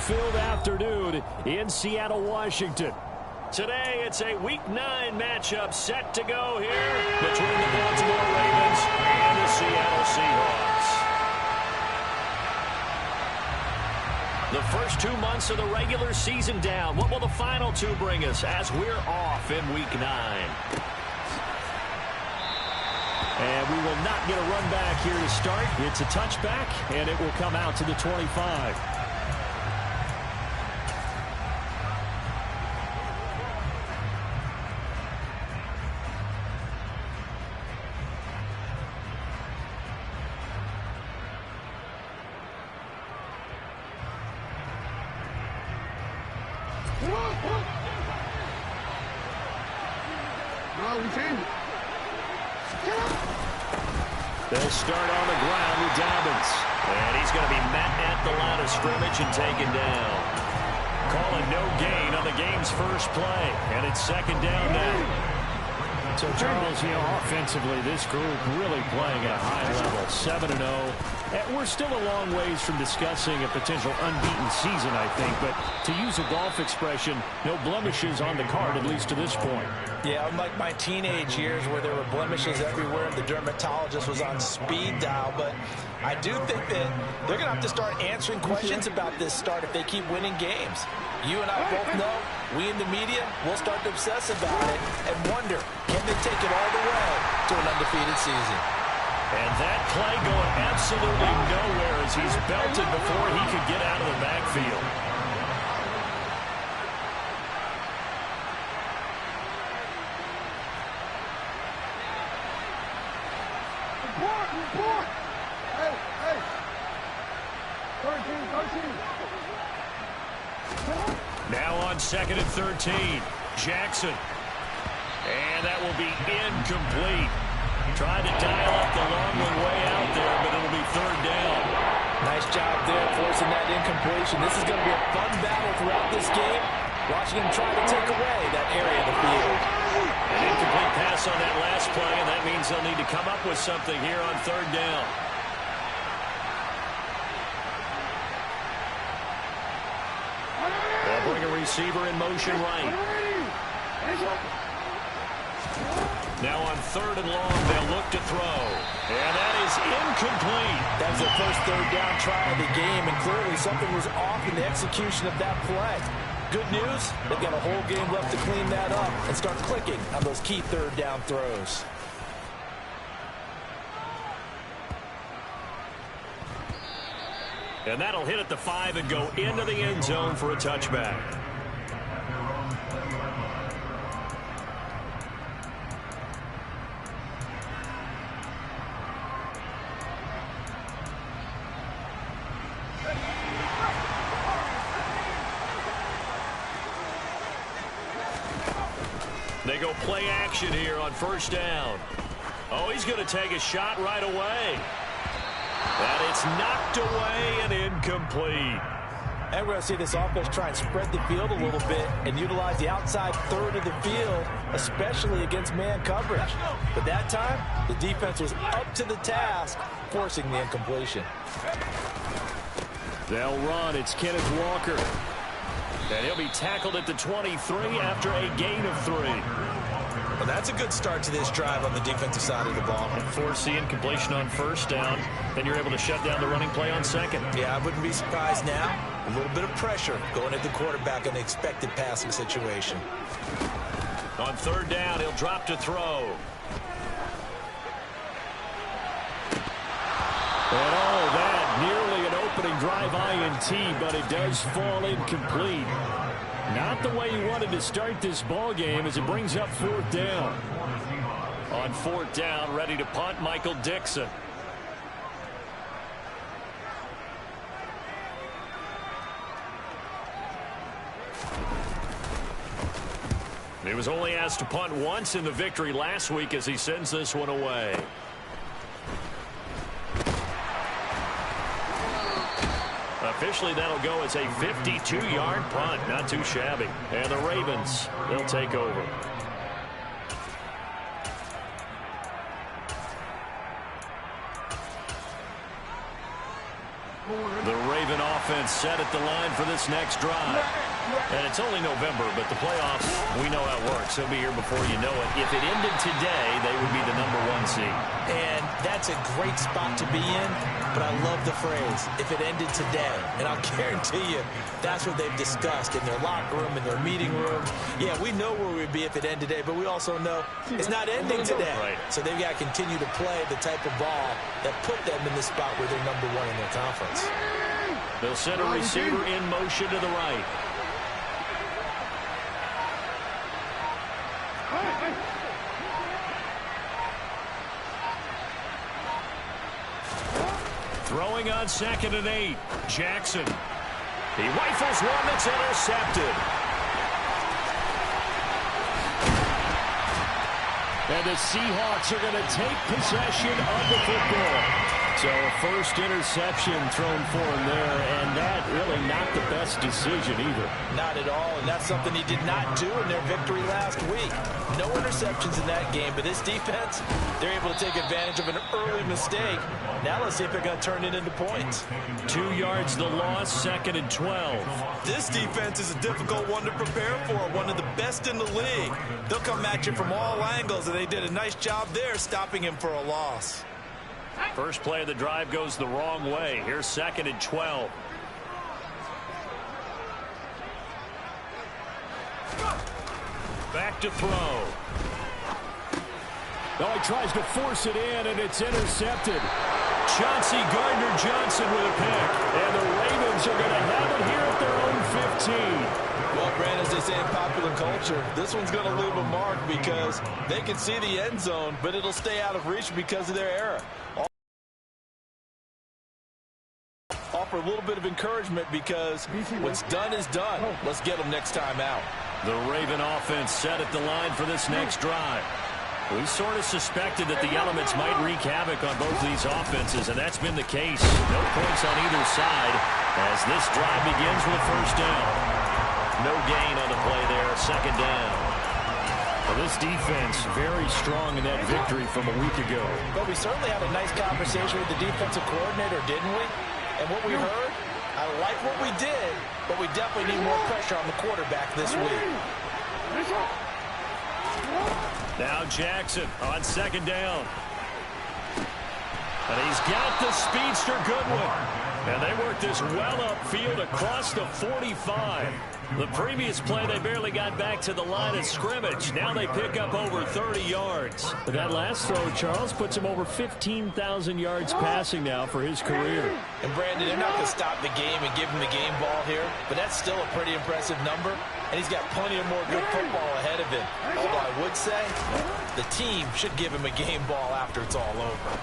fun-filled afternoon in Seattle, Washington. Today, it's a Week 9 matchup set to go here between the Baltimore Ravens and the Seattle Seahawks. The first 2 months of the regular season down. What will the final 2 bring us as we're off in Week 9? And we will not get a run back here to start. It's a touchback, and it will come out to the 25. They'll start on the ground with Dobbins. And he's going to be met at the line of scrimmage and taken down. Calling no gain on the game's first play. And it's second down now. So, Charles, offensively, this group really playing at a high level, 7-0. We're still a long ways from discussing a potential unbeaten season, I think. But to use a golf expression, no blemishes on the card, at least to this point. Yeah, unlike my teenage years where there were blemishes everywhere and the dermatologist was on speed dial. But I do think that they're going to have to start answering questions about this start if they keep winning games. You and I both know, we in the media will start to obsess about it and wonder, can they take it all the way to an undefeated season? And that play going absolutely nowhere as he's belted before he could get out of the backfield. Now on 2nd and 13, Jackson. And that will be incomplete. Tried to dial up the long one way out there, but it'll be 3rd down. Nice job there forcing that incompletion. This is going to be a fun battle throughout this game. Watching him try to take away that area of the field. An incomplete pass on that last play, and that means they'll need to come up with something here on 3rd down. They'll bring a receiver in motion right. Now on 3rd and long, they'll look to throw. And that is incomplete. That was the first 3rd down try of the game, and clearly something was off in the execution of that play. Good news, they've got a whole game left to clean that up and start clicking on those key 3rd down throws. And that'll hit at the 5 and go into the end zone for a touchback. They go play action here on 1st down. Oh, he's going to take a shot right away. And it's knocked away and incomplete. And we're going to see this offense try and spread the field a little bit and utilize the outside 3rd of the field, especially against man coverage. But that time, the defense was up to the task, forcing the incompletion. They'll run. It's Kenneth Walker. And he'll be tackled at the 23 after a gain of 3. Well, that's a good start to this drive on the defensive side of the ball. And force the incompletion on 1st down. Then you're able to shut down the running play on 2nd. Yeah, I wouldn't be surprised now. A little bit of pressure going at the quarterback in an expected passing situation. On 3rd down, he'll drop to throw. And all that, nearly an opening drive INT, but it does fall incomplete. Not the way you wanted to start this ball game as it brings up 4th down. On 4th down, ready to punt, Michael Dixon. He was only asked to punt once in the victory last week as he sends this one away. Officially, that'll go as a 52-yard punt. Not too shabby. And the Ravens, they'll take over. The Raven offense set at the line for this next drive. And it's only November, but the playoffs, we know how it works. They'll be here before you know it. If it ended today, they would be the #1 seed. And that's a great spot to be in, but I love the phrase, if it ended today. And I'll guarantee you, that's what they've discussed in their locker room, in their meeting rooms. Yeah, we know where we'd be if it ended today, but we also know it's not ending today. Right. So they've got to continue to play the type of ball that put them in the spot where they're #1 in their conference. They'll send a receiver in motion to the right. Throwing on 2nd and 8. Jackson. He rifles one that's intercepted. And the Seahawks are going to take possession of the football. So a first interception thrown for him there, and that really not the best decision either. Not at all, and that's something he did not do in their victory last week. No interceptions in that game, but this defense, they're able to take advantage of an early mistake. Now let's see if they're going to turn it into points. 2 yards the loss, 2nd and 12. This defense is a difficult one to prepare for, one of the best in the league. They'll come at you from all angles, and they did a nice job there stopping him for a loss. First play of the drive goes the wrong way. Here's 2nd and 12. Back to throw. Oh, he tries to force it in, and it's intercepted. Chauncey Gardner-Johnson with a pick. And the Ravens are going to have it here at their own 15. Well, Brandon, as they say in popular culture, this one's going to leave a mark because they can see the end zone, but it'll stay out of reach because of their error. Offer a little bit of encouragement because what's done is done. Let's get them next time out. The Raven offense set at the line for this next drive. We sort of suspected that the elements might wreak havoc on both these offenses, and that's been the case. No points on either side as this drive begins with a first down. No gain on the play there, 2nd down. Well, this defense very strong in that victory from a week ago. But we certainly had a nice conversation with the defensive coordinator, didn't we? And what we heard, I like what we did, but we definitely need more pressure on the quarterback this week. Now Jackson on 2nd down. And he's got the speedster Goodwin. And they work this well upfield across the 45. The previous play, they barely got back to the line of scrimmage. Now they pick up over 30 yards. But that last throw, Charles, puts him over 15,000 yards passing now for his career. And, Brandon, they're not going to stop the game and give him the game ball here, but that's still a pretty impressive number, and he's got plenty of more good football ahead of him. Although I would say the team should give him a game ball after it's all over.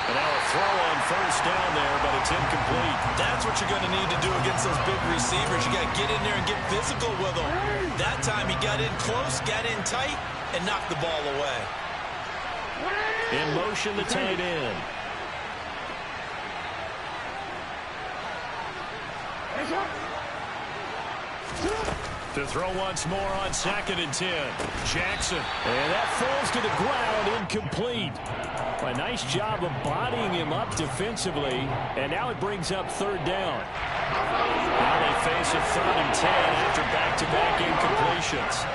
And now a throw on first down there, but it's incomplete. That's what you're going to need to do against those big receivers. You got to get in there and get physical with them. That time he got in close, got in tight, and knocked the ball away. In motion, the tight end. To throw once more on 2nd and 10. Jackson. And that falls to the ground, incomplete. A nice job of bodying him up defensively. And now it brings up 3rd down. Now they face a 3rd and 10 after back-to-back incompletions.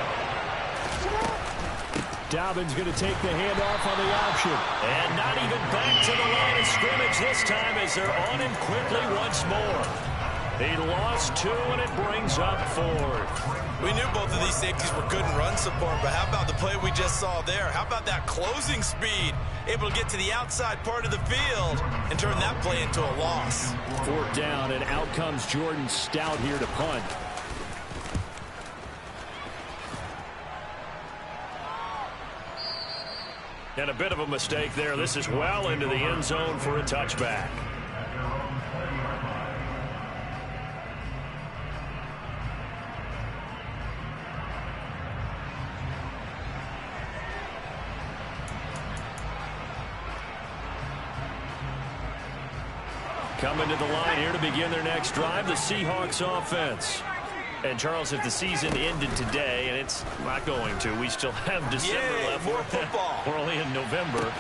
Dobbins going to take the handoff on the option. And not even back to the line of scrimmage this time as they're on him quickly once more. He lost 2, and it brings up 4th. We knew both of these safeties were good in run support, but how about the play we just saw there? How about that closing speed? Able to get to the outside part of the field and turn that play into a loss. 4th down, and out comes Jordan Stout here to punt. And a bit of a mistake there. This is well into the end zone for a touchback. Coming to the line here to begin their next drive, the Seahawks offense. And, Charles, if the season ended today, and it's not going to, we still have December left. More football. We're only in November.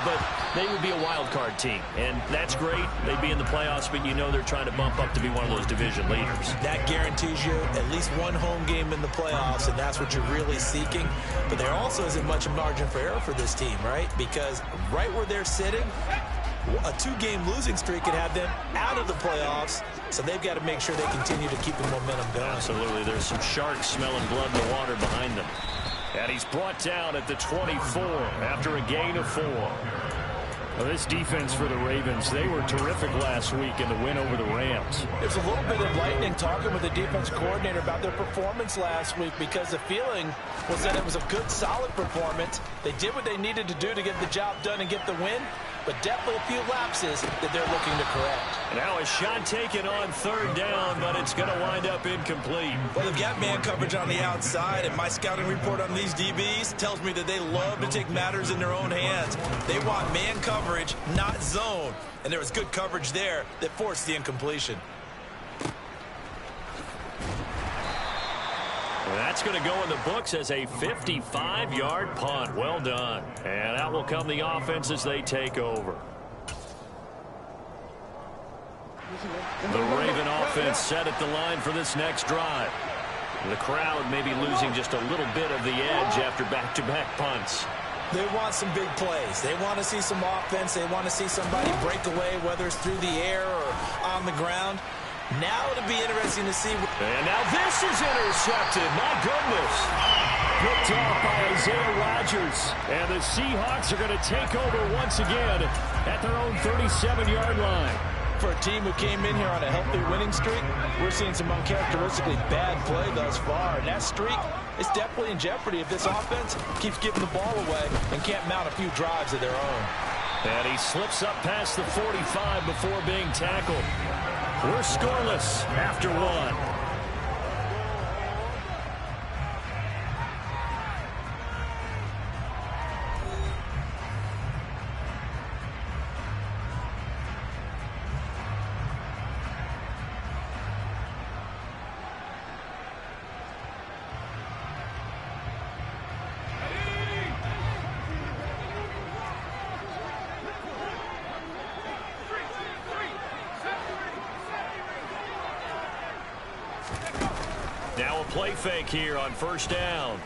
But they would be a wild card team, and that's great. They'd be in the playoffs, but you know they're trying to bump up to be one of those division leaders. That guarantees you at least one home game in the playoffs, and that's what you're really seeking. But there also isn't much margin for error for this team, right? Because right where they're sitting, a 2-game losing streak could have them out of the playoffs, so they've got to make sure they continue to keep the momentum going. Absolutely. There's some sharks smelling blood in the water behind them. And he's brought down at the 24 after a gain of 4. Well, this defense for the Ravens, they were terrific last week in the win over the Rams. There's a little bit of lightning talking with the defense coordinator about their performance last week, because the feeling was that it was a good, solid performance. They did what they needed to do to get the job done and get the win, but definitely a few lapses that they're looking to correct. Now a shot taken on 3rd down, but it's going to wind up incomplete. Well, they've got man coverage on the outside, and my scouting report on these DBs tells me that they love to take matters in their own hands. They want man coverage, not zone, and there was good coverage there that forced the incompletion. That's going to go in the books as a 55-yard punt. Well done. And out will come the offense as they take over. The Raven offense set at the line for this next drive. The crowd may be losing just a little bit of the edge after back-to-back punts. They want some big plays. They want to see some offense. They want to see somebody break away, whether it's through the air or on the ground. Now it'll be interesting to see. And now this is intercepted. My goodness. Picked off by Isaiah Rodgers. And the Seahawks are going to take over once again at their own 37-yard line. For a team who came in here on a healthy winning streak, we're seeing some uncharacteristically bad play thus far. And that streak is definitely in jeopardy if this offense keeps giving the ball away and can't mount a few drives of their own. And he slips up past the 45 before being tackled. We're scoreless after 1. Now a play fake here on 1st down.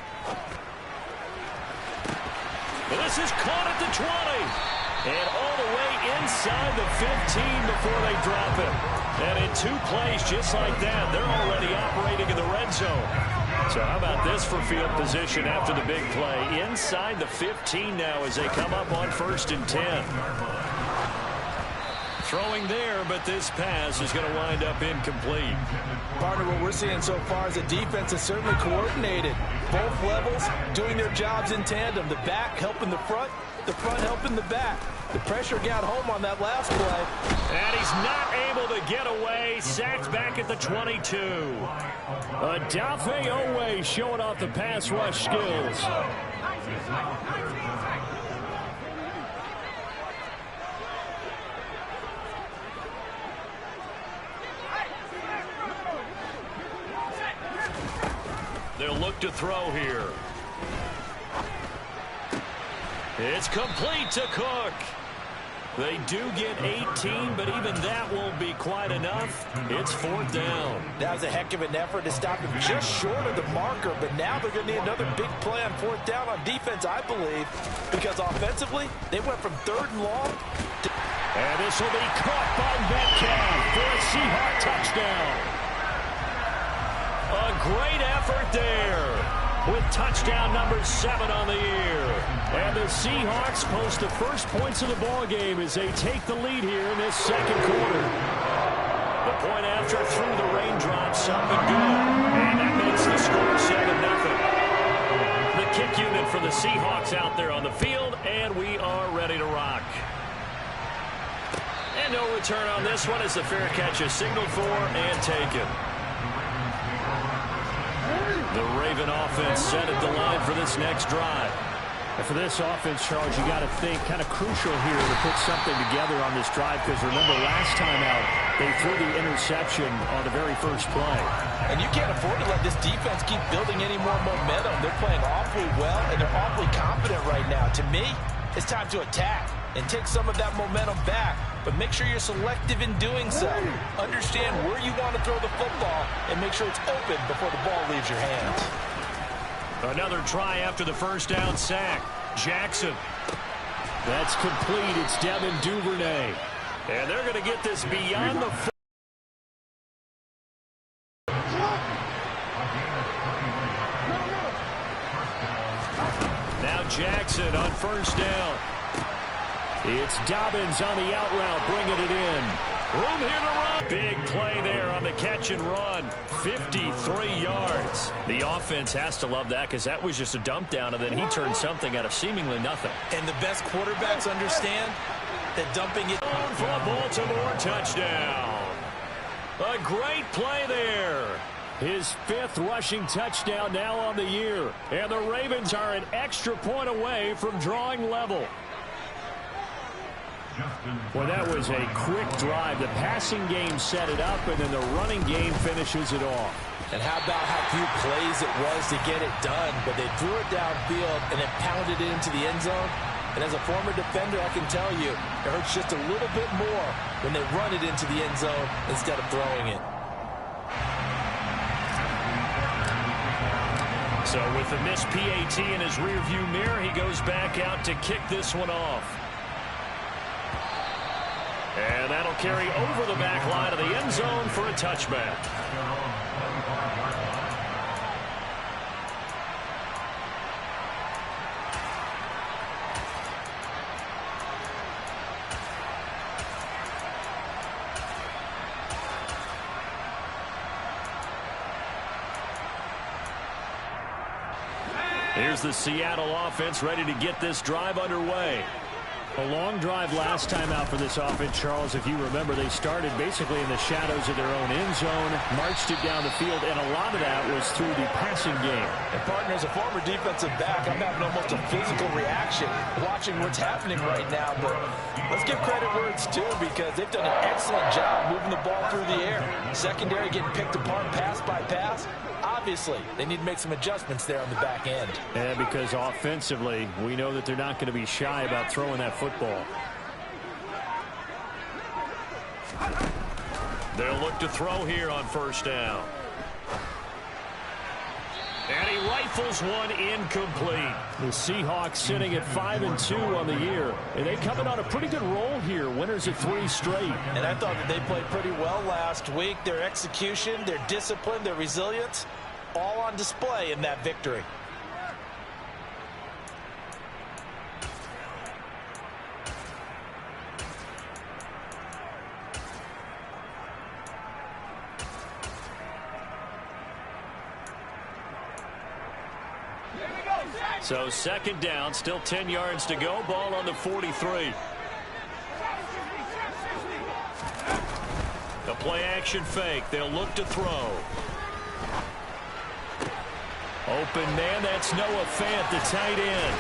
This is caught at the 20. And all the way inside the 15 before they drop him. And in 2 plays just like that, they're already operating in the red zone. So how about this for field position after the big play? Inside the 15 now as they come up on 1st and 10. Throwing there, but this pass is going to wind up incomplete. Partner, what we're seeing so far is the defense is certainly coordinated. Both levels doing their jobs in tandem. The back helping the front helping the back. The pressure got home on that last play. And he's not able to get away. Sacked back at the 22. Adafe Owe showing off the pass rush skills. They'll look to throw here. It's complete to Cook. They do get 18, but even that won't be quite enough. It's 4th down. That was a heck of an effort to stop him just short of the marker, but now they're going to need another big play on 4th down on defense, I believe, because offensively, they went from 3rd and long to... And this will be caught by Metcalf for a Seahawk touchdown. A great effort there with touchdown number 7 on the year. And the Seahawks post the first points of the ball game as they take the lead here in this 2nd quarter. The point after through the raindrops, something good. And that makes the score 7-0. The kick unit for the Seahawks out there on the field, and we are ready to rock. And no return on this one as the fair catch is signaled for and taken. The Raven offense set at the line for this next drive. And for this offense, Charles, you got to think kind of crucial here to put something together on this drive, because remember last time out they threw the interception on the very first play. And you can't afford to let this defense keep building any more momentum. They're playing awfully well, and they're awfully confident right now. To me, it's time to attack and take some of that momentum back, but make sure you're selective in doing so. Understand where you want to throw the football and make sure it's open before the ball leaves your hands. Another try after the first down sack. Jackson. That's complete. It's Devin Duvernay. And they're going to get this beyond the... Now Jackson on first down. It's Dobbins on the out route, bringing it in. Room here to run. Big play there on the catch and run. 53 yards. The offense has to love that, because that was just a dump down, and then he turned something out of seemingly nothing. And the best quarterbacks understand that dumping it... For a Baltimore touchdown. A great play there. His 5th rushing touchdown now on the year. And the Ravens are an extra point away from drawing level. Well, that was a quick drive. The passing game set it up, and then the running game finishes it off. And how about how few plays it was to get it done, but they threw it downfield and then pounded it into the end zone. And as a former defender, I can tell you, it hurts just a little bit more when they run it into the end zone instead of throwing it. So with the missed PAT in his rearview mirror, he goes back out to kick this one off. And that'll carry over the back line of the end zone for a touchback. Here's the Seattle offense ready to get this drive underway. A long drive last time out for this offense, Charles. If you remember, they started basically in the shadows of their own end zone, marched it down the field, and a lot of that was through the passing game. And, partner, as a former defensive back, I'm having almost a physical reaction watching what's happening right now. But let's give credit where it's due, because they've done an excellent job moving the ball through the air. Secondary getting picked apart pass by pass. Obviously, they need to make some adjustments there on the back end. And because offensively, we know that they're not going to be shy about throwing that football. They'll look to throw here on first down. And he rifles one incomplete. The Seahawks sitting at 5-2 on the year. And they coming on a pretty good roll here. Winners of 3 straight. And I thought that they played pretty well last week. Their execution, their discipline, their resilience, all on display in that victory. So second down, still 10 yards to go. Ball on the 43. The play action fake. They'll look to throw. Open man, that's Noah Fant, the tight end.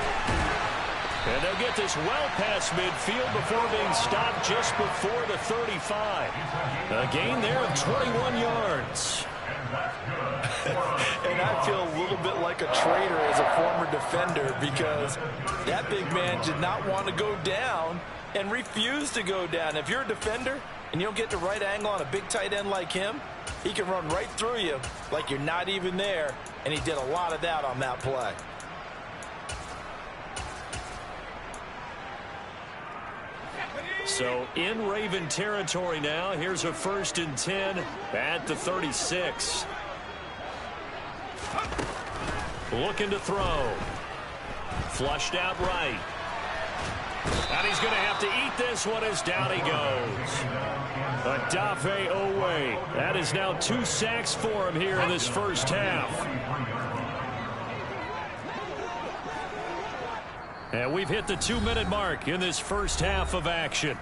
And they'll get this well past midfield before being stopped just before the 35. A gain there of 21 yards. And I feel a little bit like a traitor as a former defender, because that big man did not want to go down and refused to go down. If you're a defender and you don't get the right angle on a big tight end like him, he can run right through you like you're not even there, and he did a lot of that on that play. So in Raven territory now. Here's a 1st and 10 at the 36. Looking to throw. Flushed out right. And he's going to have to eat this one as down he goes. Odafe Owe. That is now 2 sacks for him here in this first half. And we've hit the 2-minute mark in this first half of action.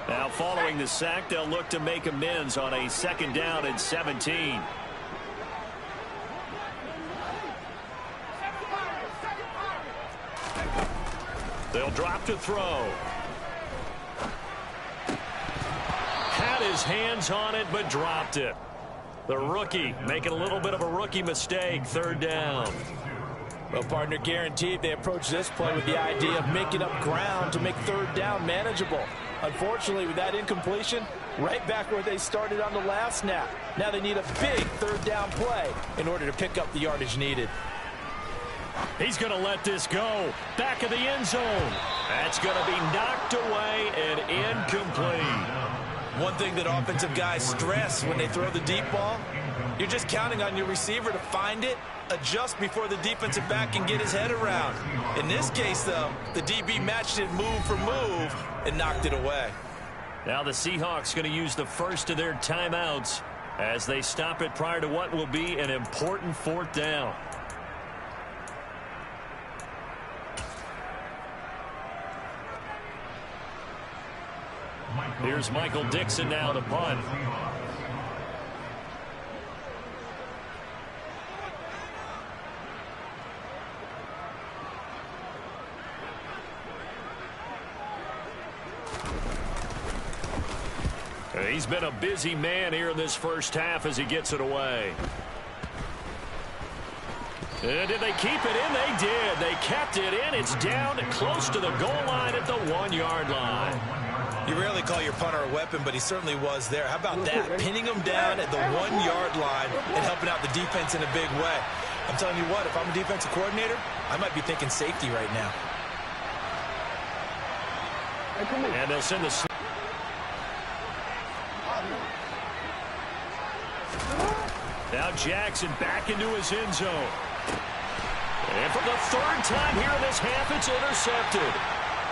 Now following the sack, they'll look to make amends on a 2nd down and 17. They'll drop to throw. Had his hands on it, but dropped it. The rookie making a little bit of a rookie mistake. Third down. Well, partner, guaranteed they approach this play with the idea of making up ground to make third down manageable. Unfortunately, with that incompletion, right back where they started on the last snap. Now they need a big third down play in order to pick up the yardage needed. He's going to let this go. Back of the end zone. That's going to be knocked away and incomplete. One thing that offensive guys stress when they throw the deep ball, you're just counting on your receiver to find it, adjust before the defensive back can get his head around. In this case, though, the DB matched it move for move and knocked it away. Now the Seahawks going to use the first of their timeouts as they stop it prior to what will be an important fourth down. Here's Michael Dixon now to punt. He's been a busy man here in this first half as he gets it away. And did they keep it in? They did. They kept it in. It's down close to the goal line at the 1-yard line. You rarely call your punter a weapon, but he certainly was there. How about that? Pinning him down at the 1-yard line and helping out the defense in a big way. I'm telling you what, if I'm a defensive coordinator, I might be thinking safety right now. And they'll send the... Now Jackson back into his end zone. And for the third time here in this half, it's intercepted.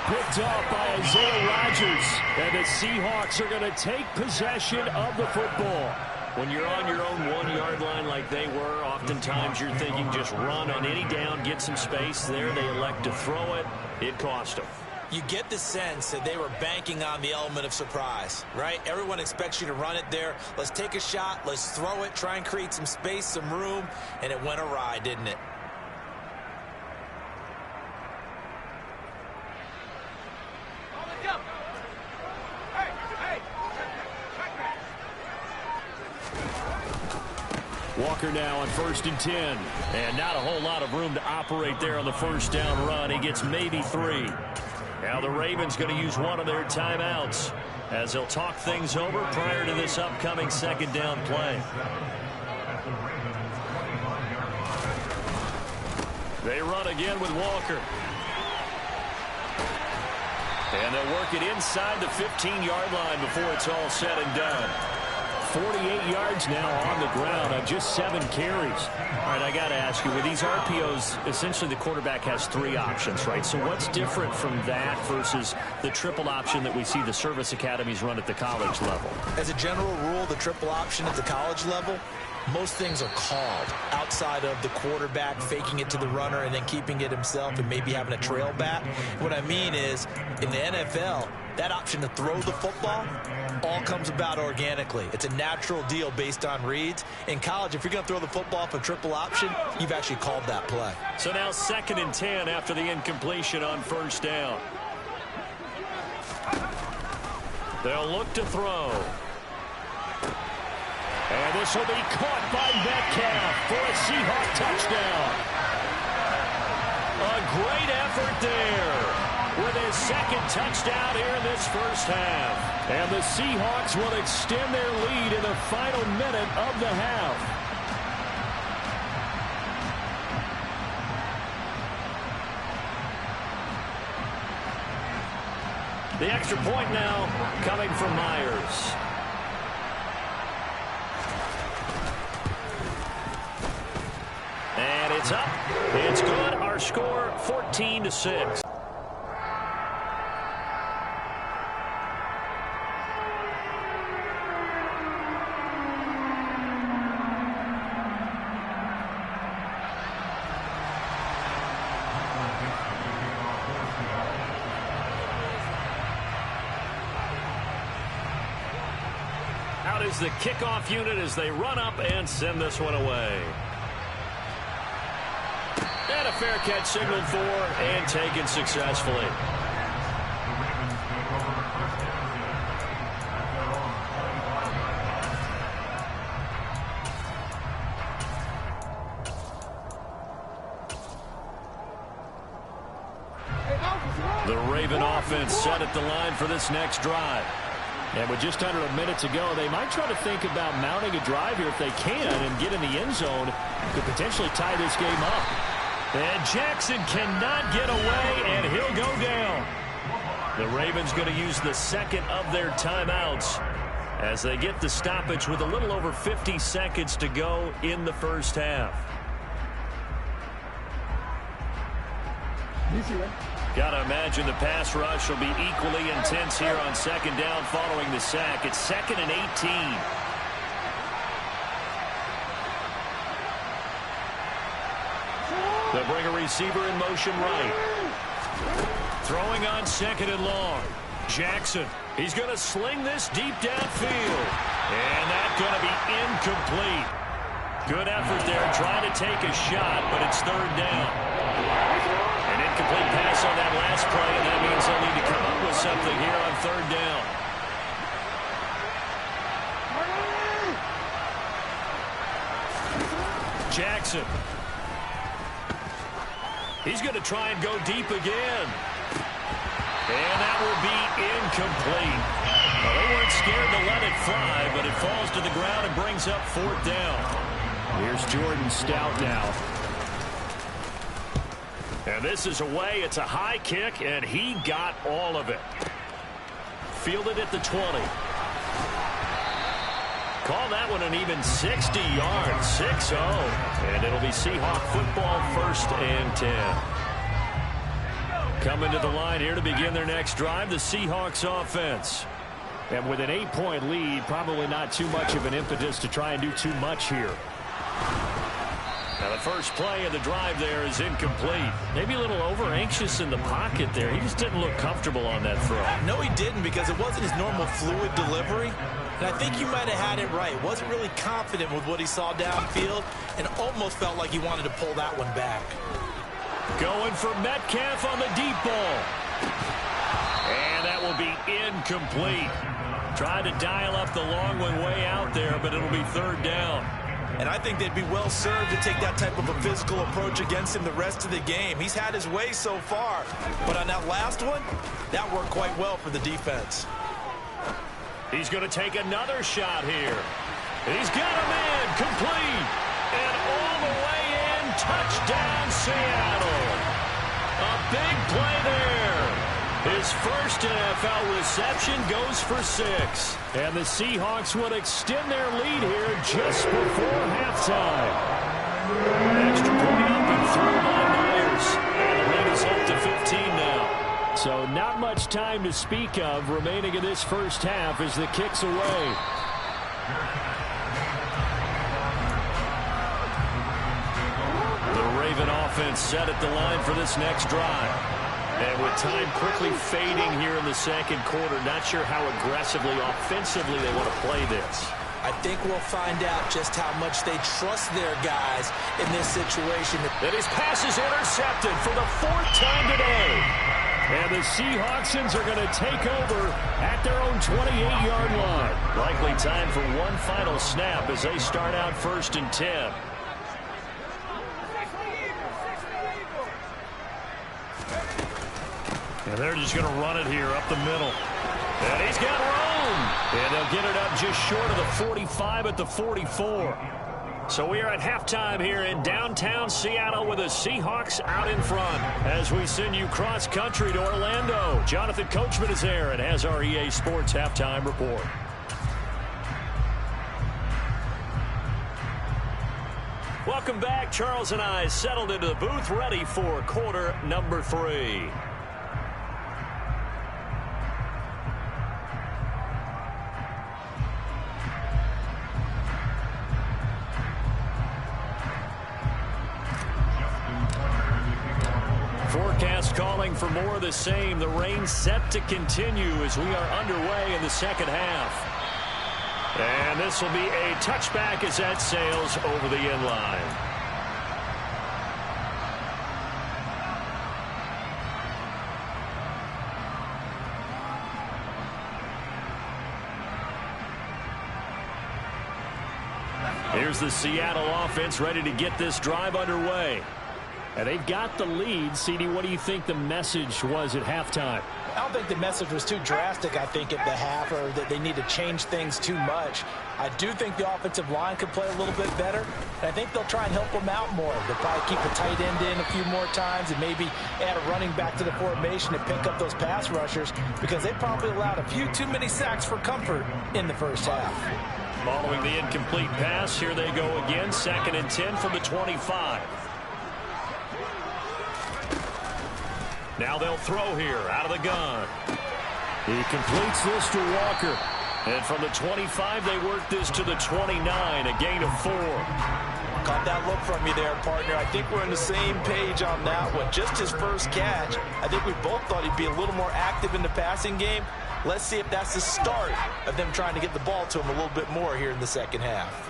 Picked off by Isaiah Rodgers. And the Seahawks are going to take possession of the football. When you're on your own 1-yard line like they were, oftentimes you're thinking just run on any down, get some space. There they elect to throw it. It cost them. You get the sense that they were banking on the element of surprise, right? Everyone expects you to run it there. Let's take a shot. Let's throw it. Try and create some space, some room. And it went awry, didn't it? Walker now on 1st and 10. And not a whole lot of room to operate there on the first down run. He gets maybe 3. Now the Ravens going to use one of their timeouts as they'll talk things over prior to this upcoming second down play. They run again with Walker. And they'll work it inside the 15-yard line before it's all said and done. 48 yards now on the ground on just 7 carries. All right, I got to ask you, with these RPOs, essentially the quarterback has 3 options, right? So what's different from that versus the triple option that we see the service academies run at the college level? As a general rule, the triple option at the college level, most things are called outside of the quarterback faking it to the runner and then keeping it himself and maybe having a trail back. What I mean is, in the NFL, that option to throw the football all comes about organically. It's a natural deal based on reads. In college, if you're going to throw the football for triple option, you've actually called that play. So now 2nd and 10 after the incompletion on first down. They'll look to throw. And this will be caught by Metcalf for a Seahawk touchdown. A great effort there with his 2nd touchdown here in this first half. And the Seahawks will extend their lead in the final minute of the half. The extra point now coming from Myers. And it's up. It's good. Our score 14-6. Out is the kickoff unit as they run up and send this one away. And a fair catch signaled for and taken successfully. The Raven offense set at the line for this next drive. And with just under a minute to go, they might try to think about mounting a drive here if they can and get in the end zone. Could potentially tie this game up. And Jackson cannot get away, and he'll go down. The Ravens going to use the second of their timeouts as they get the stoppage with a little over 50 seconds to go in the first half. Got to imagine the pass rush will be equally intense here on second down following the sack. It's 2nd and 18. They'll bring a receiver in motion right. Throwing on 2nd and long. Jackson, he's going to sling this deep downfield. And that's going to be incomplete. Good effort there trying to take a shot, but it's 3rd down. An incomplete pass on that last play, and that means they'll need to come up with something here on 3rd down. Jackson. He's going to try and go deep again. And that will be incomplete. Well, they weren't scared to let it fly, but it falls to the ground and brings up 4th down. Here's Jordan Stout now. And this is away. It's a high kick, and he got all of it. Fielded at the 20. Call that one an even 60 yards, 6-0. And it'll be Seahawk football, 1st and 10. Coming to the line here to begin their next drive, the Seahawks offense. And with an 8-point lead, probably not too much of an impetus to try and do too much here. Now the first play of the drive there is incomplete. Maybe a little over-anxious in the pocket there. He just didn't look comfortable on that throw. No, he didn't, because it wasn't his normal fluid delivery. And I think you might have had it right. Wasn't really confident with what he saw downfield and almost felt like he wanted to pull that one back. Going for Metcalf on the deep ball. And that will be incomplete. Tried to dial up the long one way out there, but it'll be 3rd down. And I think they'd be well served to take that type of a physical approach against him the rest of the game. He's had his way so far. But on that last one, that worked quite well for the defense. He's going to take another shot here. He's got a man complete. And all the way in, touchdown Seattle. A big play there. His first NFL reception goes for 6. And the Seahawks would extend their lead here just before halftime. Extra point up and through by Myers. And the lead is up to 15 now. So not much time to speak of remaining in this first half as the kick's away. The Raven offense set at the line for this next drive. And with time quickly fading here in the second quarter, not sure how aggressively, offensively they want to play this. I think we'll find out just how much they trust their guys in this situation. And his pass is intercepted for the 4th time today. And the Seahawksons are going to take over at their own 28-yard line. Likely time for one final snap as they start out 1st and 10. And they're just going to run it here up the middle. And he's got room. And they'll get it up just short of the 45 at the 44. So we are at halftime here in downtown Seattle with the Seahawks out in front. As we send you cross-country to Orlando, Jonathan Coachman is there and has our EA Sports halftime report. Welcome back. Charles and I settled into the booth ready for quarter number 3. Forecast calling for more of the same. The rain set to continue as we are underway in the second half. And this will be a touchback as that sails over the end line. Here's the Seattle offense ready to get this drive underway. And they've got the lead. CD, what do you think the message was at halftime? I don't think the message was too drastic, I think, at the half, or that they need to change things too much. I do think the offensive line could play a little bit better, and I think they'll try and help them out more. They'll probably keep a tight end in a few more times and maybe add a running back to the formation to pick up those pass rushers, because they probably allowed a few too many sacks for comfort in the first half. Following the incomplete pass, here they go again. 2nd and 10 from the 25. Now they'll throw here out of the gun. He completes this to Walker. And from the 25, they work this to the 29, a gain of 4. Caught that look from you there, partner. I think we're on the same page on that one. Just his first catch, I think we both thought he'd be a little more active in the passing game. Let's see if that's the start of them trying to get the ball to him a little bit more here in the second half.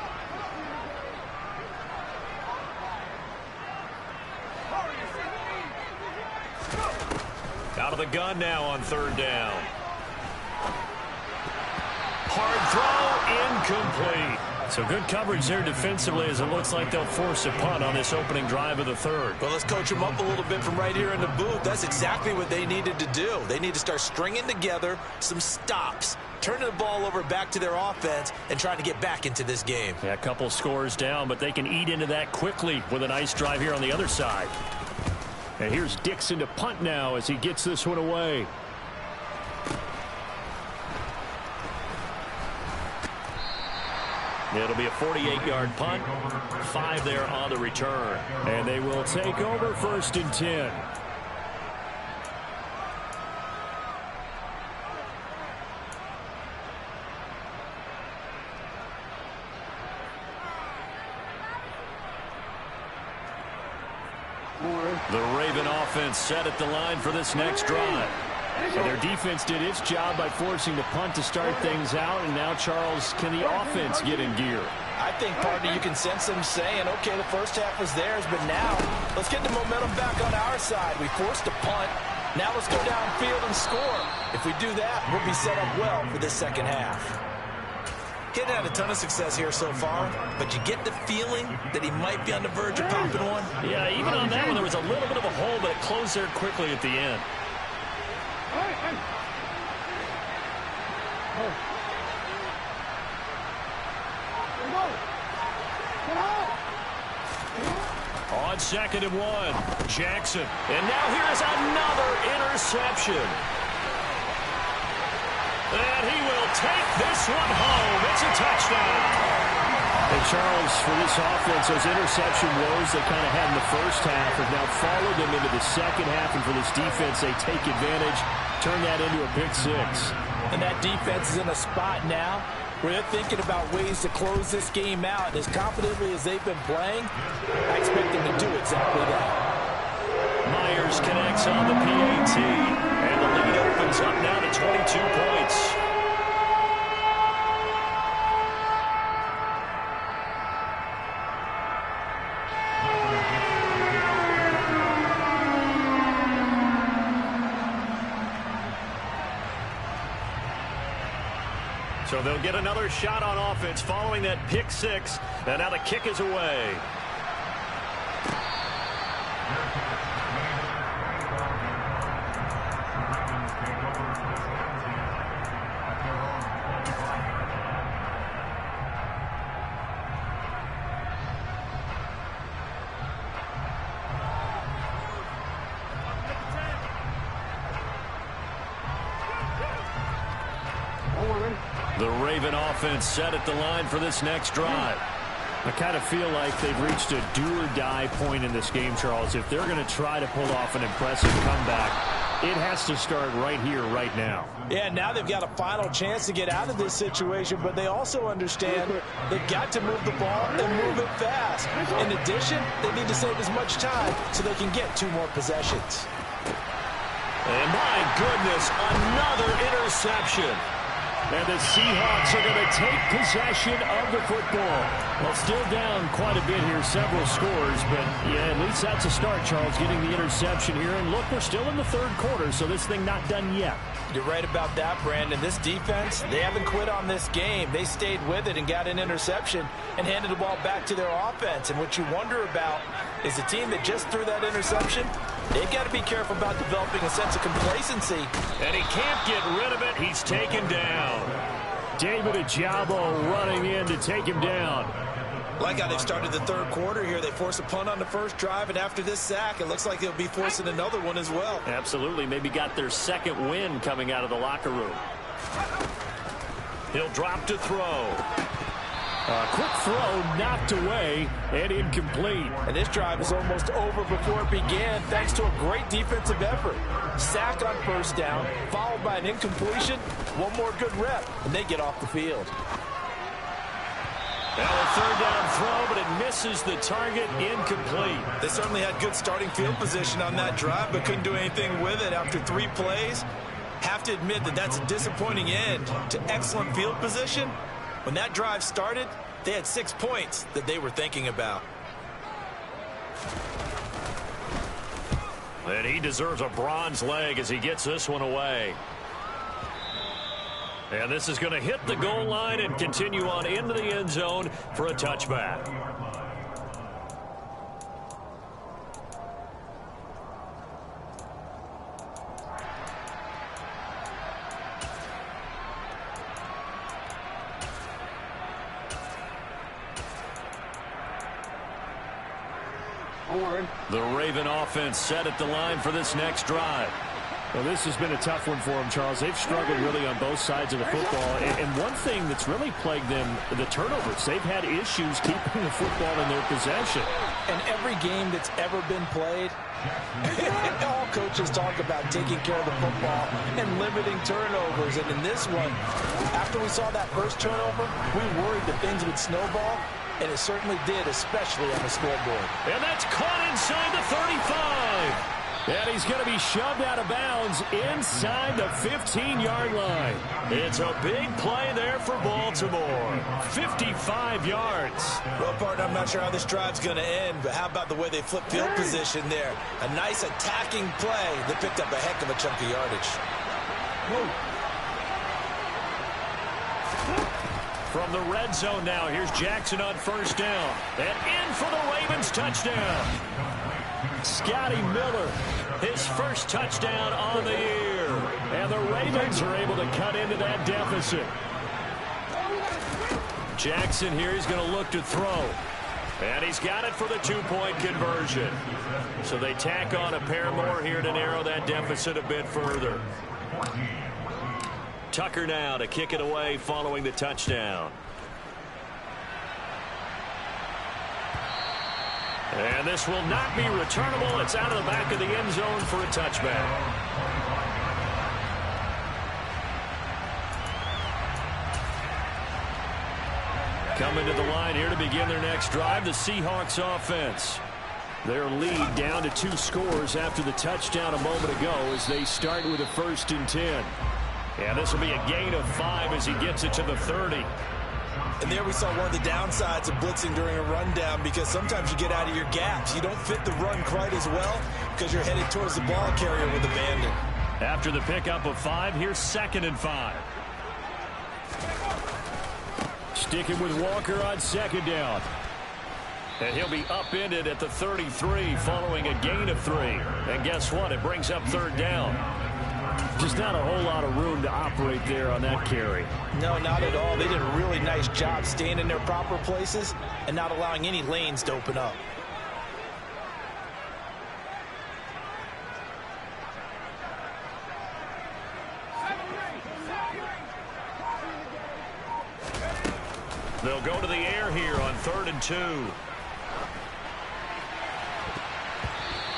Out of the gun now on 3rd down. Hard throw, incomplete. So good coverage there defensively, as it looks like they'll force a punt on this opening drive of the 3rd. Well, let's coach them up a little bit from right here in the booth. That's exactly what they needed to do. They need to start stringing together some stops, turning the ball over back to their offense, and trying to get back into this game. Yeah, a couple scores down, but they can eat into that quickly with a nice drive here on the other side. And here's Dixon to punt now as he gets this one away. It'll be a 48-yard punt. 5 there on the return. And they will take over 1st and 10. The Raven offense set at the line for this next drive. And their defense did its job by forcing the punt to start things out. And now, Charles, can the offense get in gear? I think, partner, you can sense them saying, okay, the first half was theirs, but now let's get the momentum back on our side. We forced a punt. Now let's go downfield and score. If we do that, we'll be set up well for this second half. He hadn't had a ton of success here so far, but you get the feeling that he might be on the verge of popping one. Yeah, even on that one, there was a little bit of a hole, but it closed there quickly at the end. On 2nd and 1, Jackson. And now here's another interception. And he will take this one home. It's a touchdown. And Charles, for this offense, those interception woes they kind of had in the first half have now followed them into the second half. And for this defense, they take advantage, turn that into a pick 6. And that defense is in a spot now where they're thinking about ways to close this game out. And as confidently as they've been playing, I expect them to do exactly that. Myers connects on the PAT. And the lead opens up now to 22 points. So they'll get another shot on offense following that pick 6. And now the kick is away. The Raven offense set at the line for this next drive. I kind of feel like they've reached a do-or-die point in this game, Charles. If they're going to try to pull off an impressive comeback, it has to start right here, right now. Yeah, now they've got a final chance to get out of this situation, but they also understand they've got to move the ball and move it fast. In addition, they need to save as much time so they can get 2 more possessions. And my goodness, another interception. And the Seahawks are going to take possession of the football. Well, still down quite a bit here, several scores. But, yeah, at least that's a start, Charles, getting the interception here. And, look, we're still in the third quarter, so this thing not done yet. You're right about that, Brandon. This defense, they haven't quit on this game. They stayed with it and got an interception and handed the ball back to their offense. And what you wonder about is the team that just threw that interception, they've got to be careful about developing a sense of complacency. And he can't get rid of it. He's taken down. David Ajabo running in to take him down. Like how they've started the third quarter here. They force a punt on the first drive, and after this sack, it looks like they'll be forcing another one as well. Absolutely. Maybe got their second win coming out of the locker room. He'll drop to throw. A quick throw knocked away and incomplete. And this drive is almost over before it began thanks to a great defensive effort. Sack on first down, followed by an incompletion. One more good rep, and they get off the field. Now a third down throw, but it misses the target, incomplete. They certainly had good starting field position on that drive, but couldn't do anything with it after 3 plays. Have to admit that that's a disappointing end to excellent field position. When that drive started, they had 6 points that they were thinking about. And he deserves a bronze leg as he gets this one away. And this is going to hit the goal line and continue on into the end zone for a touchback. The Raven offense set at the line for this next drive. Well, this has been a tough one for them, Charles. They've struggled really on both sides of the football. And one thing that's really plagued them, the turnovers. They've had issues keeping the football in their possession. And every game that's ever been played, all coaches talk about taking care of the football and limiting turnovers. And in this one, after we saw that first turnover, we worried that things would snowball. And it certainly did, especially on the scoreboard. And that's caught inside the 35. And he's going to be shoved out of bounds inside the 15-yard line. It's a big play there for Baltimore. 55 yards. Well, partner, I'm not sure how this drive's going to end, but how about the way they flip field position there? A nice attacking play. They picked up a heck of a chunk of yardage. From the red zone now, here's Jackson on first down. And in for the Ravens touchdown. Scotty Miller, his first touchdown on the year. And the Ravens are able to cut into that deficit. Jackson here, he's going to look to throw. And he's got it for the 2-point conversion. So they tack on a pair more here to narrow that deficit a bit further. Tucker now to kick it away following the touchdown. And this will not be returnable. It's out of the back of the end zone for a touchback. Coming to the line here to begin their next drive, the Seahawks offense. Their lead down to 2 scores after the touchdown a moment ago as they start with a 1st and 10. And this will be a gain of 5 as he gets it to the 30. And there we saw one of the downsides of blitzing during a rundown, because sometimes you get out of your gaps. You don't fit the run quite as well because you're headed towards the ball carrier with abandon. After the pickup of 5, here's 2nd and 5. Sticking with Walker on 2nd down. And he'll be upended at the 33 following a gain of 3. And guess what? It brings up 3rd down. Just not a whole lot of room to operate there on that carry. No, not at all. They did a really nice job staying in their proper places and not allowing any lanes to open up. They'll go to the air here on 3rd and 2.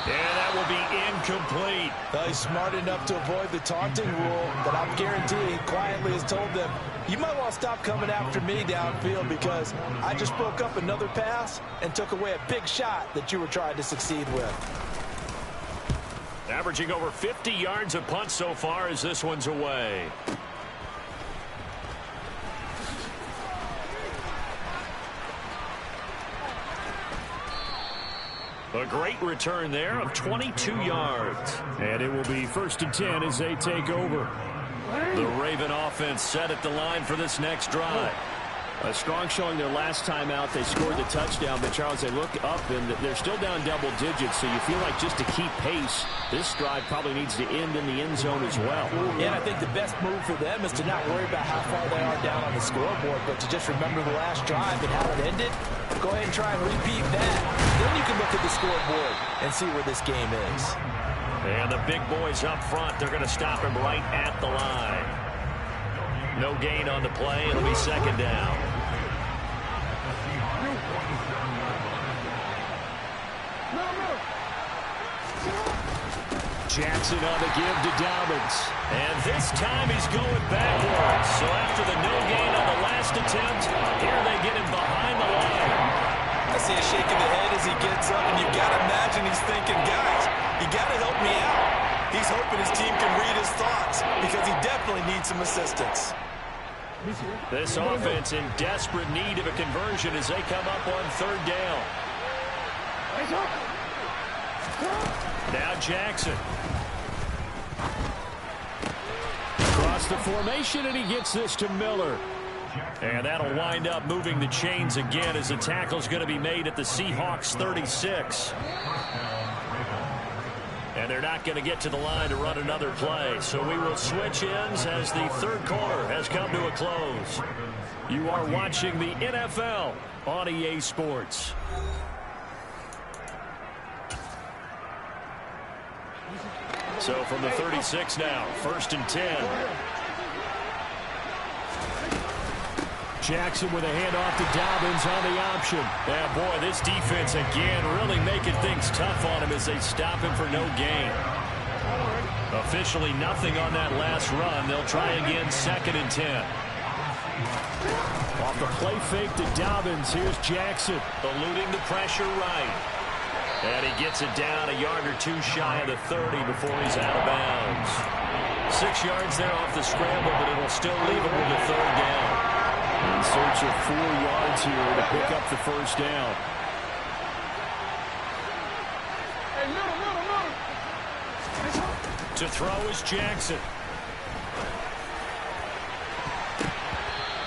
And that will be incomplete. Well, he's smart enough to avoid the taunting rule, but I'm guaranteeing he quietly has told them, you might want to stop coming after me downfield because I just broke up another pass and took away a big shot that you were trying to succeed with. Averaging over 50 yards a punt so far as this one's away. A great return there of 22 yards. And it will be 1st and 10 as they take over. The Raven offense set at the line for this next drive. A strong showing their last time out. They scored the touchdown, but Charles, they look up and they're still down double digits, so you feel like just to keep pace, this drive probably needs to end in the end zone as well. Yeah, and I think the best move for them is to not worry about how far they are down on the scoreboard, but to just remember the last drive and how it ended. Go ahead and try and repeat that. Then you can look at the scoreboard and see where this game is. And the big boys up front, they're going to stop him right at the line. No gain on the play. It'll be 2nd down. Jackson on the give to Dobbins. And this time he's going backwards. So after the no gain on the last attempt, here they get him behind the line. I see a shake of the head as he gets up, and you've got to imagine he's thinking, guys, you got to help me out. He's hoping his team can read his thoughts because he definitely needs some assistance. This offense in desperate need of a conversion as they come up on 3rd down. Now Jackson. Across the formation, and he gets this to Miller. And that'll wind up moving the chains again as the tackle's going to be made at the Seahawks 36. And they're not going to get to the line to run another play. So we will switch ends as the 3rd quarter has come to a close. You are watching the NFL on EA Sports. So from the 36 now, 1st and 10. Jackson with a handoff to Dobbins on the option. Yeah, boy, this defense again really making things tough on him as they stop him for no gain. Officially nothing on that last run. They'll try again 2nd and 10. Off the play fake to Dobbins. Here's Jackson. Eluding the pressure right. And he gets it down a yard or 2 shy of the 30 before he's out of bounds. 6 yards there off the scramble, but it'll still leave him with the 3rd down. In search of 4 yards here to pick up the 1st down. To throw is Jackson.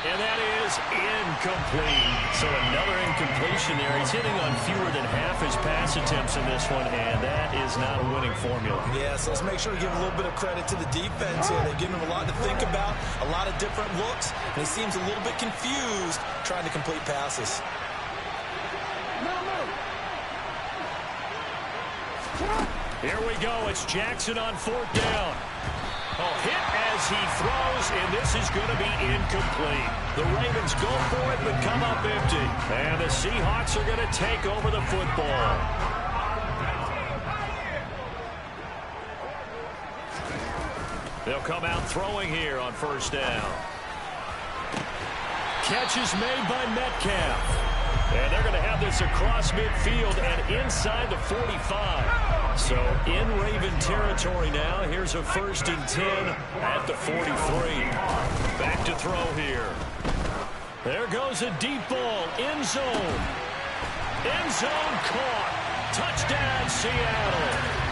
And that is incomplete. So another incompletion there. He's hitting on fewer than half his pass attempts in this one, and that is not a winning formula. Yeah, so let's make sure to give a little bit of credit to the defense here. They've given him a lot to think about, a lot of different looks, and he seems a little bit confused trying to complete passes. Here we go. It's Jackson on 4th down. Hit as he throws, and this is going to be incomplete. The Ravens go for it, but come up empty. And the Seahawks are going to take over the football. They'll come out throwing here on 1st down. Catch is made by Metcalf. And they're going to have this across midfield and inside the 45. So in Raven territory now. Here's a 1st and 10 at the 43. Back to throw here. There goes a deep ball. End zone. End zone caught. Touchdown, Seattle.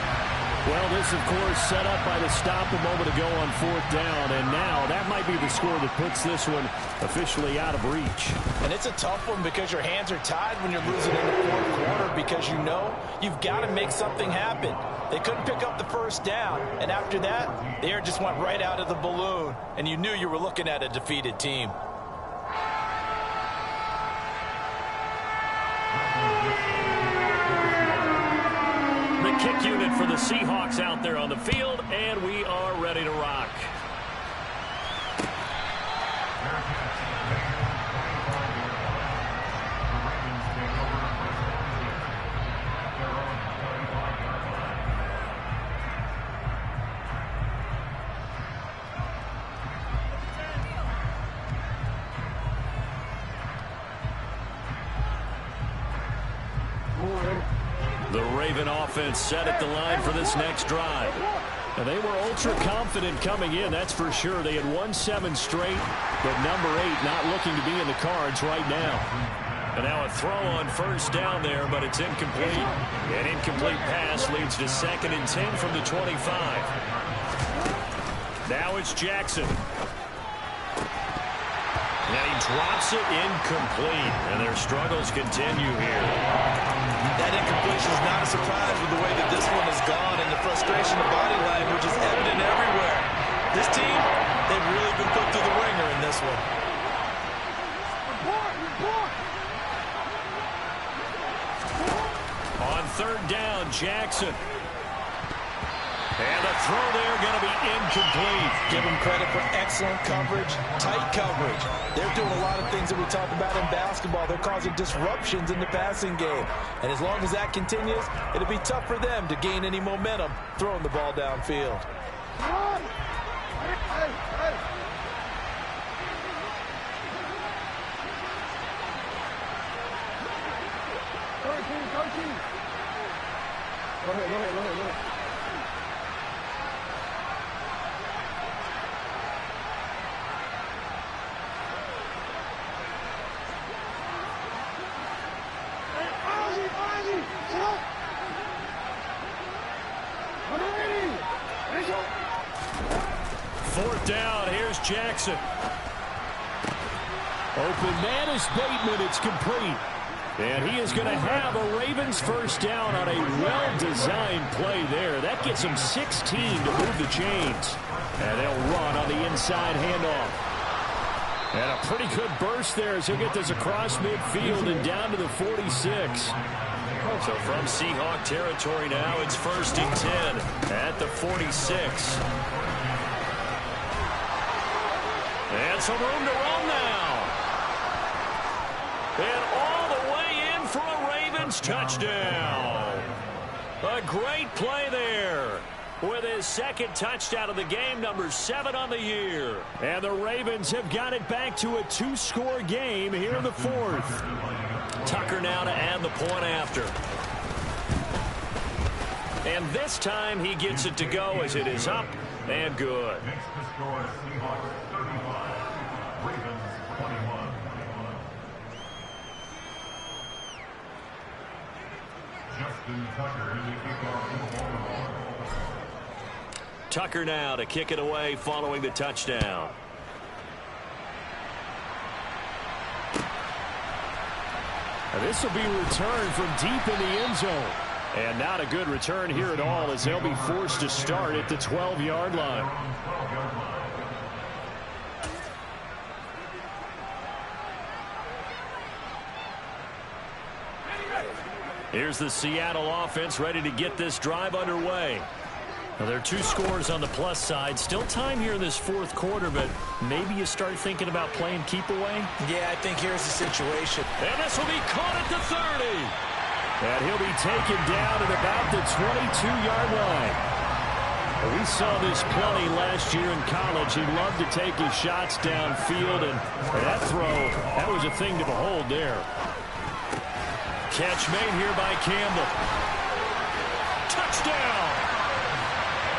Well, this, of course, set up by the stop a moment ago on 4th down, and now that might be the score that puts this one officially out of reach. And it's a tough one because your hands are tied when you're losing in the 4th quarter because you know you've got to make something happen. They couldn't pick up the 1st down, and after that, the air just went right out of the balloon, and you knew you were looking at a defeated team. Kick unit for the Seahawks out there on the field, and we are ready to rock. The Raven offense set at the line for this next drive. And they were ultra-confident coming in, that's for sure. They had won 7 straight, but number 8 not looking to be in the cards right now. And now a throw on first down there, but it's incomplete. An incomplete pass leads to 2nd and 10 from the 25. Now it's Jackson. And he drops it incomplete. And their struggles continue here. That incompletion is not a surprise with the way that this one has gone, and the frustration of body language is evident everywhere. This team, they've really been put through the ringer in this one. On 3rd down, Jackson. And the throw there going to be incomplete. Give them credit for excellent coverage, tight coverage. They're doing a lot of things that we talk about in basketball. They're causing disruptions in the passing game. And as long as that continues, it'll be tough for them to gain any momentum throwing the ball downfield. Go ahead. Fourth down, here's Jackson. Open man is Bateman. It's complete. And he is going to have a Ravens first down on a well-designed play there. That gets him 16 to move the chains. And they'll run on the inside handoff. And a pretty good burst there as he'll get this across midfield and down to the 46. So from Seahawk territory now, it's 1st and 10 at the 46. And some room to run now. And all the way in for a Ravens touchdown. A great play there. With his 2nd touchdown of the game, number 7 on the year. And the Ravens have got it back to a 2-score game here in the 4th. Tucker now to add the point after. And this time he gets it to go as it is up and good. Tucker now to kick it away following the touchdown. This will be returned from deep in the end zone. And not a good return here at all as they'll be forced to start at the 12-yard line. Here's the Seattle offense ready to get this drive underway. Now, there are 2 scores on the plus side. Still time here in this 4th quarter, but maybe you start thinking about playing keep away? Yeah, I think here's the situation. And this will be caught at the 30. And he'll be taken down at about the 22-yard line. We saw this plenty last year in college. He loved to take his shots downfield, and that throw, that was a thing to behold there. Catch made here by Campbell. Touchdown!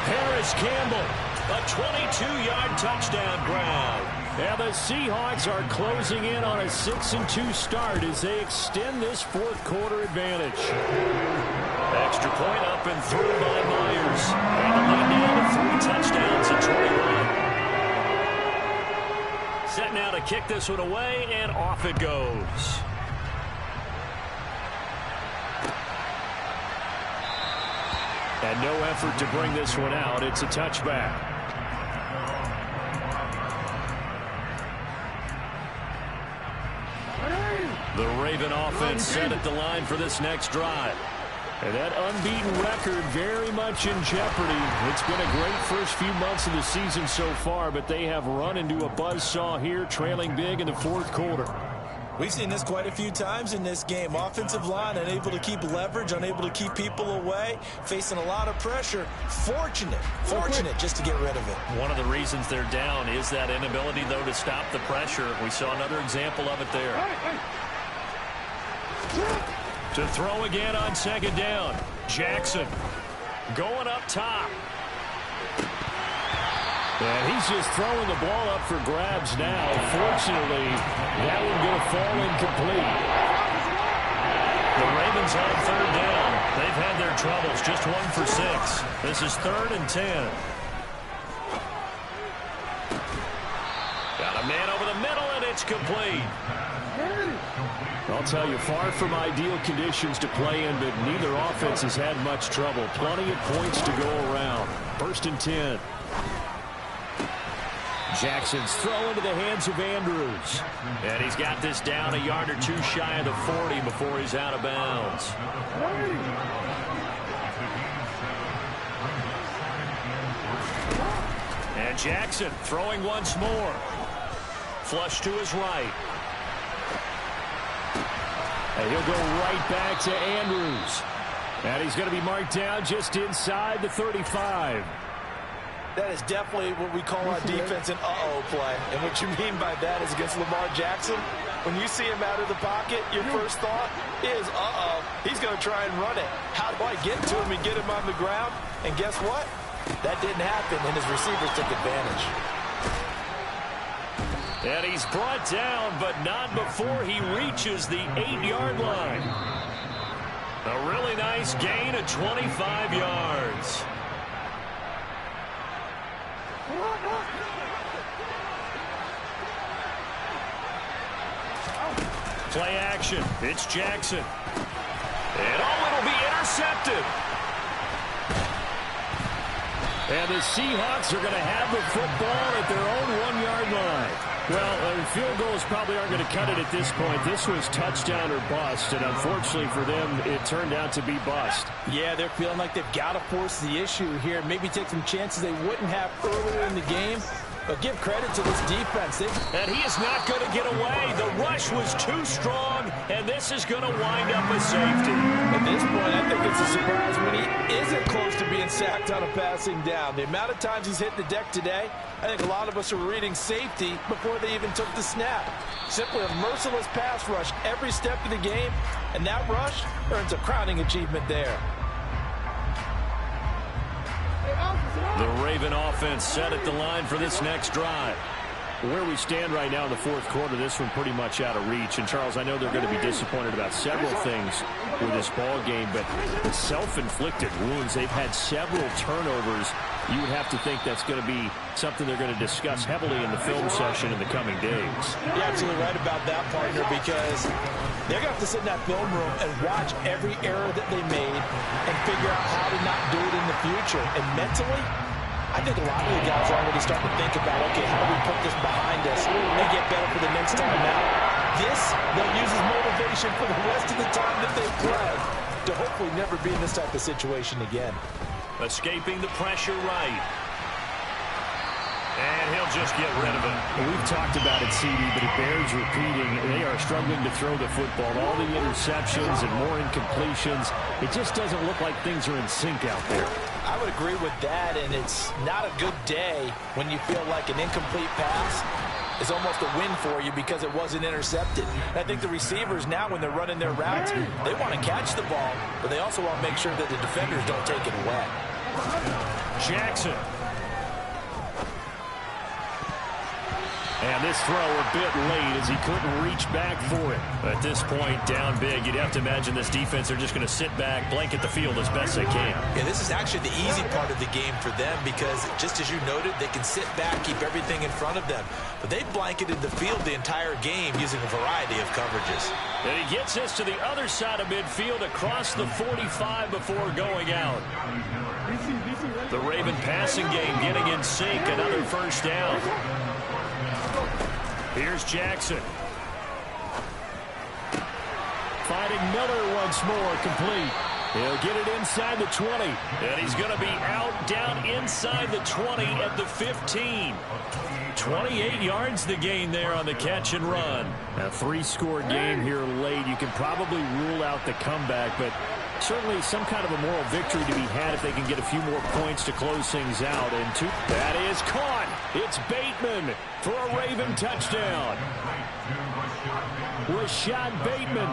Paris Campbell, a 22-yard touchdown grab. And the Seahawks are closing in on a 6-2 start as they extend this 4th quarter advantage. Extra point up and through by Myers. And the lead now to 3 touchdowns at 21. Set now to kick this one away, and off it goes. And no effort to bring this one out. It's a touchback. The Raven offense set at the line for this next drive. And that unbeaten record very much in jeopardy. It's been a great first few months of the season so far, but they have run into a buzzsaw here, trailing big in the 4th quarter. We've seen this quite a few times in this game. Offensive line unable to keep leverage, unable to keep people away, facing a lot of pressure. Fortunate just to get rid of it. One of the reasons they're down is that inability, though, to stop the pressure. We saw another example of it there. To throw again on 2nd down. Jackson going up top. And he's just throwing the ball up for grabs now. Fortunately, that one going to fall incomplete. Ravens on third down. They've had their troubles, just 1 for 6. This is 3rd and 10. Got a man over the middle, and it's complete. I'll tell you, far from ideal conditions to play in, but neither offense has had much trouble. Plenty of points to go around. 1st and 10. Jackson's throw into the hands of Andrews. And he's got this down a yard or 2 shy of the 40 before he's out of bounds. And Jackson throwing once more. Flush to his right. And he'll go right back to Andrews. And he's going to be marked down just inside the 35. That is definitely what we call our defense an uh-oh play. And what you mean by that is against Lamar Jackson, when you see him out of the pocket, your first thought is, uh-oh, he's going to try and run it. How do I get to him and get him on the ground? And guess what? That didn't happen, and his receivers took advantage. And he's brought down, but not before he reaches the 8-yard line. A really nice gain of 25 yards. Play action. It's Jackson. And it'll be intercepted. And the Seahawks are going to have the football at their own 1-yard line. Well, field goals probably aren't going to cut it at this point. This was touchdown or bust, and unfortunately for them, it turned out to be bust. Yeah, they're feeling like they've got to force the issue here. Maybe take some chances they wouldn't have earlier in the game. But give credit to this defense. And he is not going to get away. The rush was too strong, and this is going to wind up a safety. At this point, I think it's a surprise when he isn't close to being sacked on a passing down. The amount of times he's hit the deck today, I think a lot of us are reading safety before they even took the snap. Simply a merciless pass rush every step of the game, and that rush earns a crowning achievement there. The Raven offense set at the line for this next drive. Where we stand right now in the 4th quarter, this one pretty much out of reach. And, Charles, I know they're going to be disappointed about several things with this ball game, but the self-inflicted wounds, they've had several turnovers. You would have to think that's going to be something they're going to discuss heavily in the film session in the coming days. You're absolutely right about that, partner, because they're going to have to sit in that film room and watch every error that they made and figure out how to not do it in the future. And mentally, I think a lot of the guys are already starting to think about, okay, how do we put this behind us and get better for the next time out? This, they'll use as motivation for the rest of the time that they play to hopefully never be in this type of situation again. Escaping the pressure right. And he'll just get rid of it. We've talked about it, CD, but it bears repeating. They are struggling to throw the football. All the interceptions and more incompletions. It just doesn't look like things are in sync out there. I would agree with that, and it's not a good day when you feel like an incomplete pass is almost a win for you because it wasn't intercepted. I think the receivers now, when they're running their routes, they want to catch the ball, but they also want to make sure that the defenders don't take it away. Jackson. And this throw a bit late as he couldn't reach back for it. At this point, down big, you'd have to imagine this defense are just going to sit back, blanket the field as best they can. Yeah, this is actually the easy part of the game for them because, just as you noted, they can sit back, keep everything in front of them. But they blanketed the field the entire game using a variety of coverages. And he gets us to the other side of midfield across the 45 before going out. The Raven passing game getting in sync, another first down. Here's Jackson. Finding Miller once more, complete. He'll get it inside the 20. And he's going to be out down inside the 20 at the 15. 28 yards the gain there on the catch and run. A 3-score game here late. You can probably rule out the comeback, but certainly some kind of a moral victory to be had if they can get a few more points to close things out. And that is caught. It's Bateman for a Raven touchdown. Rashad Bateman,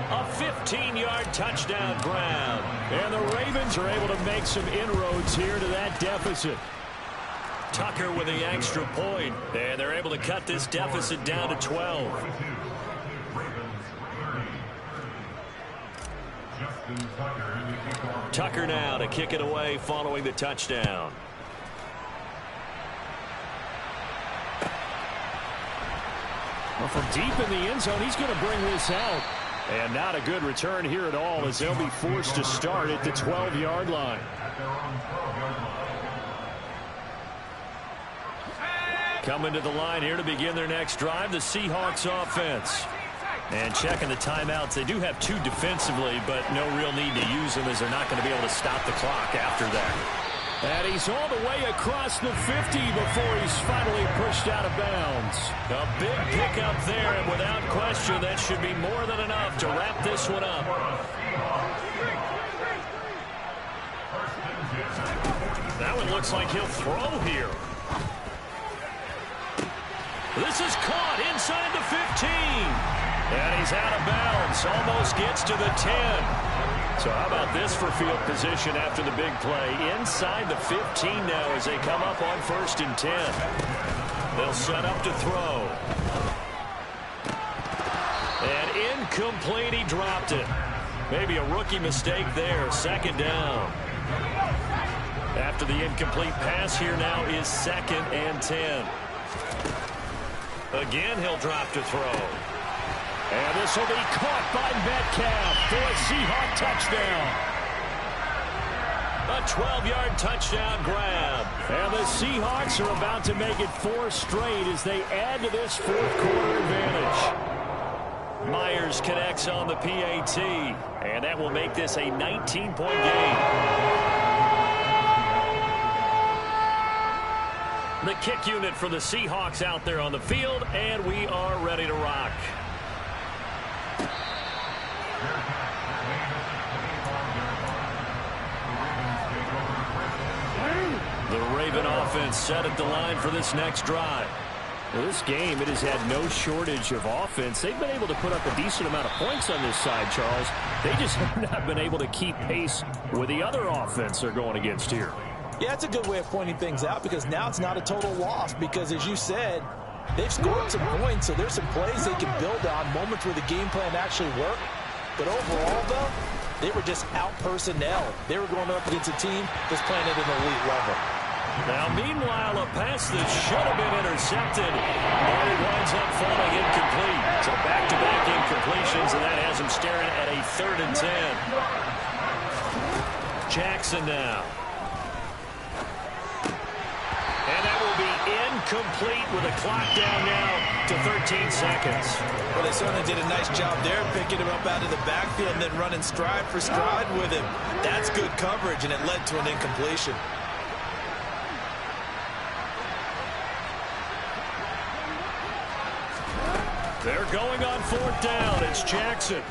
a 15-yard touchdown grab. And the Ravens are able to make some inroads here to that deficit. Tucker with the extra point, and they're able to cut this deficit down to 12. Tucker now to kick it away following the touchdown. Well, from deep in the end zone, he's going to bring this out. And not a good return here at all, as they'll be forced to start at the 12-yard line. Coming to the line here to begin their next drive, the Seahawks offense. And checking the timeouts, they do have 2 defensively, but no real need to use them as they're not going to be able to stop the clock after that. And he's all the way across the 50 before he's finally pushed out of bounds. A big pickup there, and without question, that should be more than enough to wrap this one up. That one looks like he'll throw here. This is caught inside the 15. And he's out of bounds. Almost gets to the 10. So how about this for field position after the big play? Inside the 15 now as they come up on 1st and 10. They'll set up to throw. And incomplete, he dropped it. Maybe a rookie mistake there. 2nd down. After the incomplete pass, here now is 2nd and 10. Again, he'll drop to throw. And this will be caught by Metcalf for a Seahawk touchdown. A 12-yard touchdown grab. And the Seahawks are about to make it 4 straight as they add to this 4th quarter advantage. Myers connects on the PAT. And that will make this a 19-point game. The kick unit for the Seahawks out there on the field, and we are ready to rock. The Raven offense set at the line for this next drive. Well, this game, it has had no shortage of offense. They've been able to put up a decent amount of points on this side, Charles. They just have not been able to keep pace with the other offense they're going against here. Yeah, that's a good way of pointing things out, because now it's not a total loss, because as you said, they've scored some points, so there's some plays they can build on, moments where the game plan actually worked. But overall, though, they were just out-personnel. They were going up against a team that's playing at an elite level. Now, meanwhile, a pass that should have been intercepted, but it winds up falling incomplete. So back-to-back incompletions, and that has them staring at a 3rd and 10. Jackson now. And that will be incomplete with a clock down now to 13 seconds. Well, they certainly did a nice job there, picking him up out of the backfield and then running stride for stride with him. That's good coverage, and it led to an incompletion. They're going on 4th down. It's Jackson.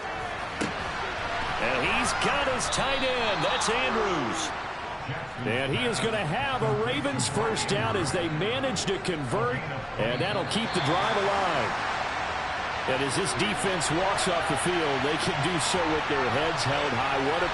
And he's got his tight end. That's Andrews. And he is going to have a Ravens 1st down as they manage to convert, and that'll keep the drive alive. And as this defense walks off the field, they can do so with their heads held high. What a